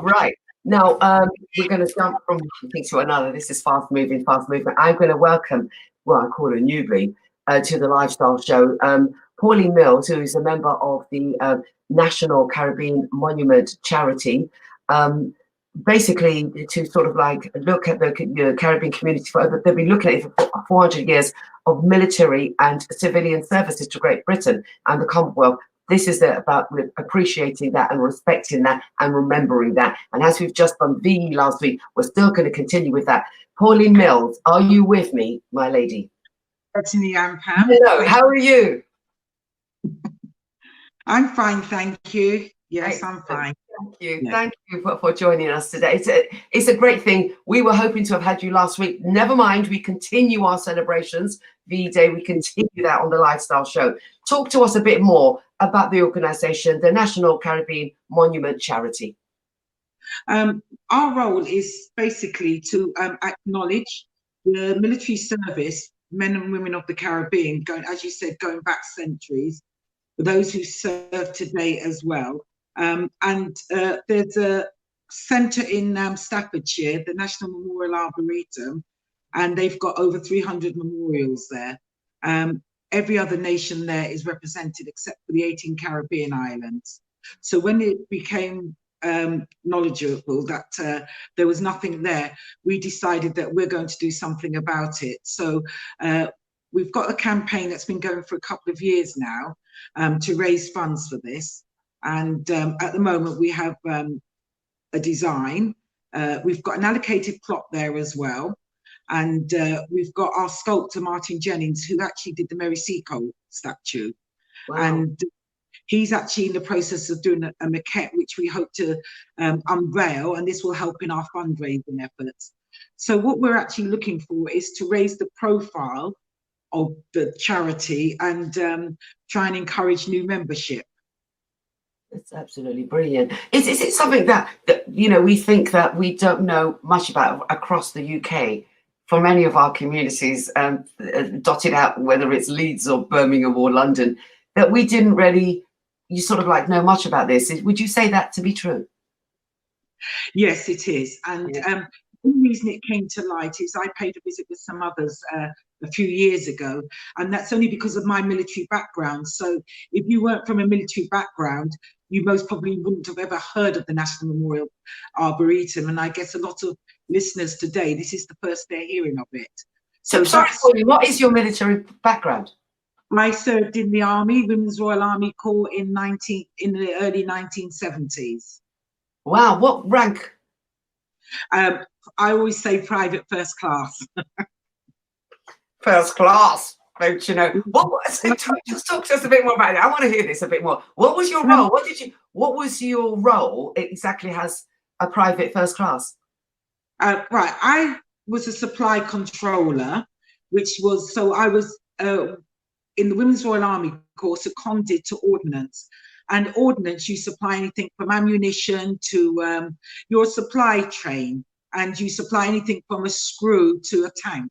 Right. Now, we're going to jump from one thing to another. This is fast moving, fast moving. I'm going to welcome, well, I call her newbie, to the lifestyle show, Pauline Milnes, who is a member of the National Caribbean Monument Charity. Basically, to sort of like look at the Caribbean community, they've been looking at it for 400 years of military and civilian services to Great Britain and the Commonwealth. This is about appreciating that and respecting that and remembering that. And as we've just done VE last week, we're still going to continue with that. Pauline Milnes, are you with me, my lady? Certainly am, Pam. Hello, how are you? I'm fine, thank you. Yes, Excellent. I'm fine. Thank you. Yeah. Thank you for joining us today. It's a great thing. We were hoping to have had you last week. Never mind, we continue our celebrations. V-Day, we continue that on the Lifestyle Show. Talk to us a bit more about the organisation, the National Caribbean Monument Charity. Our role is basically to acknowledge the military service, men and women of the Caribbean, as you said, going back centuries, for those who serve today as well. There's a centre in Staffordshire, the National Memorial Arboretum, and they've got over 300 memorials there. Every other nation there is represented except for the 18 Caribbean islands. So when it became knowledgeable that there was nothing there, we decided that we're going to do something about it. So we've got a campaign that's been going for a couple of years now to raise funds for this. And at the moment we have a design. We've got an allocated plot there as well. And we've got our sculptor, Martin Jennings, who actually did the Mary Seacole statue. Wow. And he's actually in the process of doing a maquette, which we hope to unveil, and this will help in our fundraising efforts. So what we're actually looking for is to raise the profile of the charity and try and encourage new membership. It's absolutely brilliant. Is it something that you know, we think that we don't know much about across the UK? For many of our communities dotted out, whether it's Leeds or Birmingham or London, that we didn't really, you sort of like know much about this. Would you say that to be true? Yes, it is. And the reason it came to light is I paid a visit with some others a few years ago, and that's only because of my military background. So if you weren't from a military background, you most probably wouldn't have ever heard of the National Memorial Arboretum. And I guess a lot of listeners today, this is the first they're hearing of it. So sorry, what is your military background? I served in the Army, Women's Royal Army Corps in the early 1970s. Wow, what rank? I always say private first class. First class, don't you know? Just talk to us a bit more about it. I want to hear this a bit more. What was your role? What was your role exactly as a private first class? Right, I was a supply controller, which was, so I was in the Women's Royal Army Corps, seconded to ordnance. And ordnance, you supply anything from ammunition to your supply train, and you supply anything from a screw to a tank,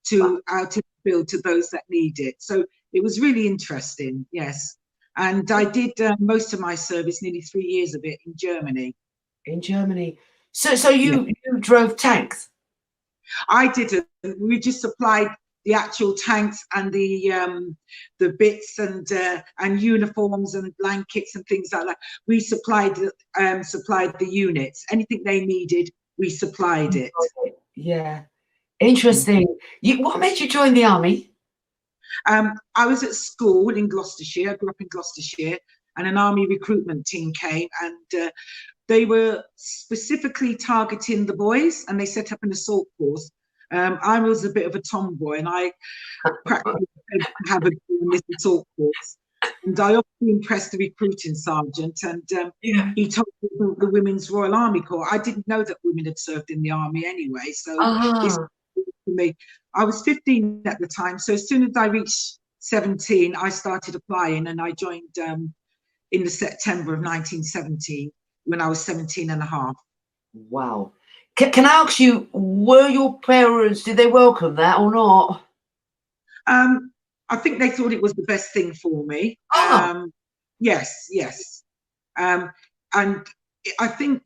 to out in the field to those that need it. So it was really interesting, yes. And I did most of my service, nearly 3 years of it, in Germany. In Germany. So you drove tanks? I didn't. We just supplied the actual tanks and the bits and uniforms and blankets and things like that. We supplied the units. Anything they needed, we supplied it. Yeah, interesting. What made you join the army? I was at school in Gloucestershire. I grew up in Gloucestershire, and an army recruitment team came, and they were specifically targeting the boys, and they set up an assault force. I was a bit of a tomboy, and I practically had a go in this assault force. And I obviously impressed the recruiting sergeant, and he told me about the Women's Royal Army Corps. I didn't know that women had served in the army anyway, so this was for me. I was 15 at the time, so as soon as I reached 17, I started applying, and I joined in the September of 1970 when I was 17 and a half. Wow. Can I ask you, were your parents, did they welcome that or not? I think they thought it was the best thing for me. Yes. And I think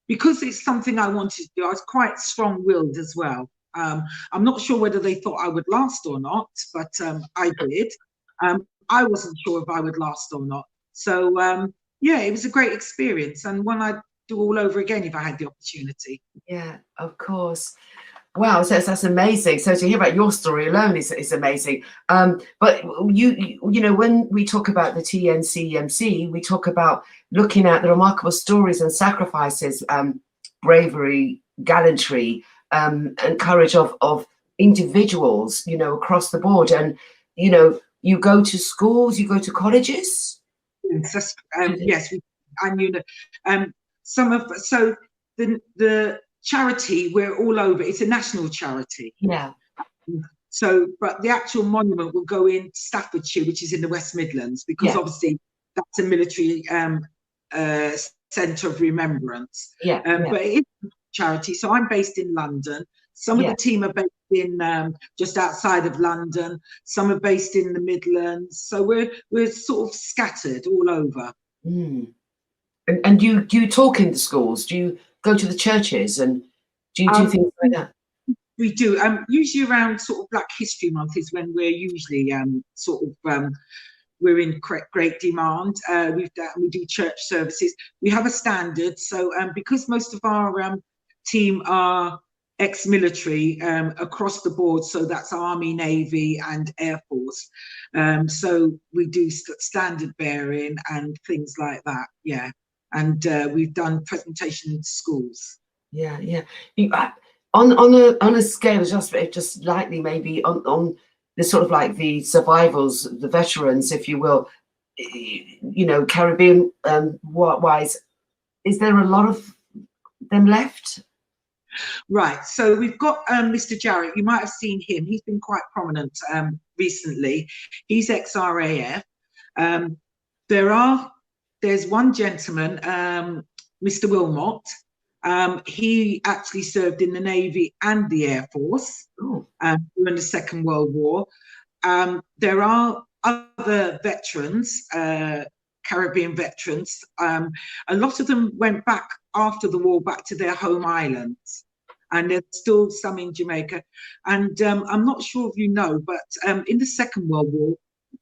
because it's something I wanted to do, I was quite strong-willed as well. I'm not sure whether they thought I would last or not, but I did. I wasn't sure if I would last or not. So yeah, it was a great experience, and one I'd do all over again if I had the opportunity. Yeah, of course. Wow, so that's amazing. So to hear about your story alone is amazing. But you know, when we talk about the TNCMC, we talk about looking at the remarkable stories and sacrifices, bravery, gallantry, and courage of individuals, you know, across the board. And you know, you go to schools, you go to colleges. Yes, yes, and you know, so the charity, we're all over. It's a national charity. Yeah. So, but the actual monument will go in Staffordshire, which is in the West Midlands, because obviously that's a military centre of remembrance. But it is a charity. So I'm based in London. Some of the team are based in just outside of London. Some are based in the Midlands. So we're sort of scattered all over. Mm. And do you talk in the schools? Do you go to the churches and do you do things like that? We do. Usually around sort of Black History Month is when we're usually we're in great demand. We do church services. We have a standard. So because most of our team are ex-military across the board, so that's Army, Navy and Air Force. So we do standard bearing and things like that. Yeah. And we've done presentation in schools. Yeah, yeah. On a scale, just slightly, maybe on the sort of like the survivals, the veterans, if you will, you know, Caribbean wise, is there a lot of them left? Right. So we've got Mr. Jarrett. You might have seen him. He's been quite prominent recently. He's ex-RAF. There's one gentleman, Mr. Wilmot. He actually served in the Navy and the Air Force during the Second World War. There are other veterans, Caribbean veterans. A lot of them went back after the war, back to their home islands. And there's still some in Jamaica. And I'm not sure if you know, but in the Second World War,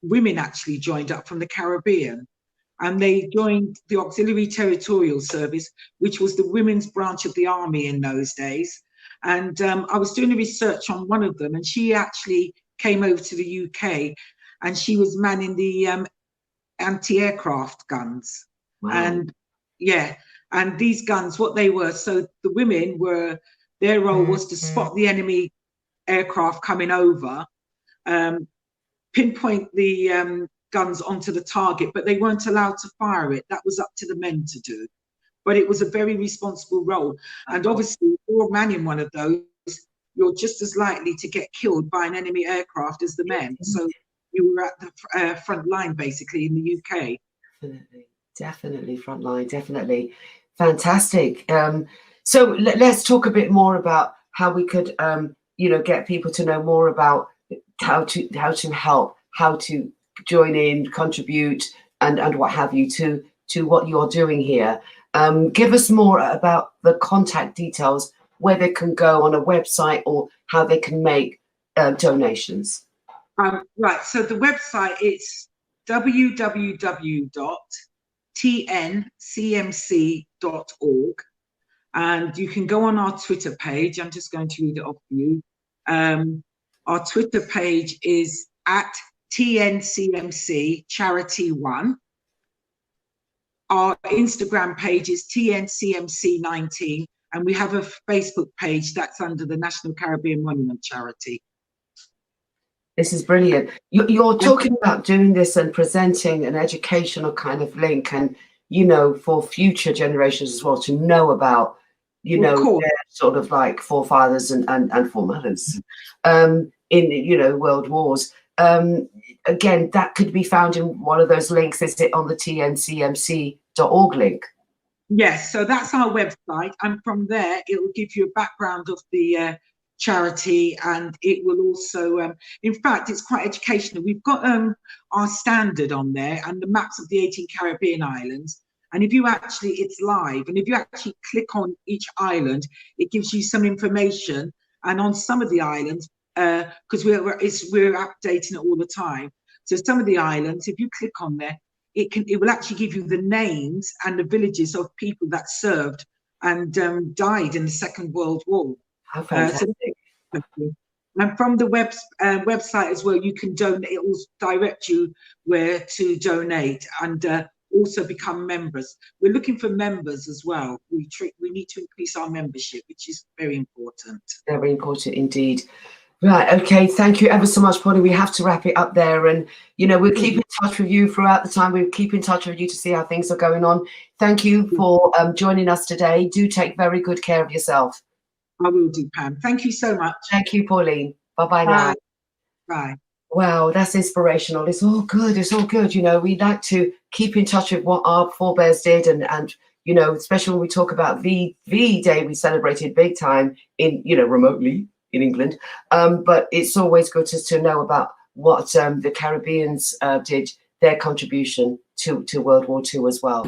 women actually joined up from the Caribbean. And they joined the Auxiliary Territorial Service, which was the women's branch of the army in those days. And I was doing a research on one of them, and she actually came over to the UK, and she was manning the anti-aircraft guns. Wow. And yeah, and these guns, what they were, so the women were, their role was to spot the enemy aircraft coming over, pinpoint the guns onto the target, but they weren't allowed to fire it. That was up to the men to do. But it was a very responsible role. And obviously, if you're manning one of those, you're just as likely to get killed by an enemy aircraft as the men. So you were at the front line, basically, in the UK. Definitely front line, definitely. Fantastic. So let's talk a bit more about how we could, you know, get people to know more about how to help, how to join in, contribute, and what have you to what you're doing here. Give us more about the contact details, where they can go on a website or how they can make donations. Right, so the website is www.tncmc.org, and you can go on our Twitter page. I'm just going to read it off for you. Our Twitter page is at TNCMC Charity 1. Our Instagram page is TNCMC19, and we have a Facebook page that's under the National Caribbean Monument Charity. This is brilliant. You're talking about doing this and presenting an educational kind of link, and you know, for future generations as well to know about, you know, their sort of like forefathers and foremothers in, you know, world wars. Again, that could be found in one of those links. Is it on the tncmc.org link? Yes, so that's our website, and from there it will give you a background of the charity, and it will also, in fact, it's quite educational. We've got our standard on there and the maps of the 18 Caribbean islands, And if you actually, it's live. And if you actually click on each island, it gives you some information. And on some of the islands, because we're updating it all the time. So some of the islands, if you click on there, it will actually give you the names and the villages of people that served and died in the Second World War. How fantastic. And from the website as well, you can donate. It will direct you where to donate and also become members. We're looking for members as well. We need to increase our membership, which is very important. Very important indeed. Right, okay, thank you ever so much, Pauline. We have to wrap it up there, and we'll keep in touch with you throughout the time. We'll keep in touch with you to see how things are going on. Thank you for joining us today. Do take very good care of yourself. I will do, Pam. Thank you so much. Thank you, Pauline. Bye-bye now. Bye. Wow, that's inspirational. It's all good. It's all good. We like to keep in touch with what our forebears did, and especially when we talk about the day we celebrated big time in, remotely in England. But it's always good to know about what the Caribbeans did, their contribution to World War II as well.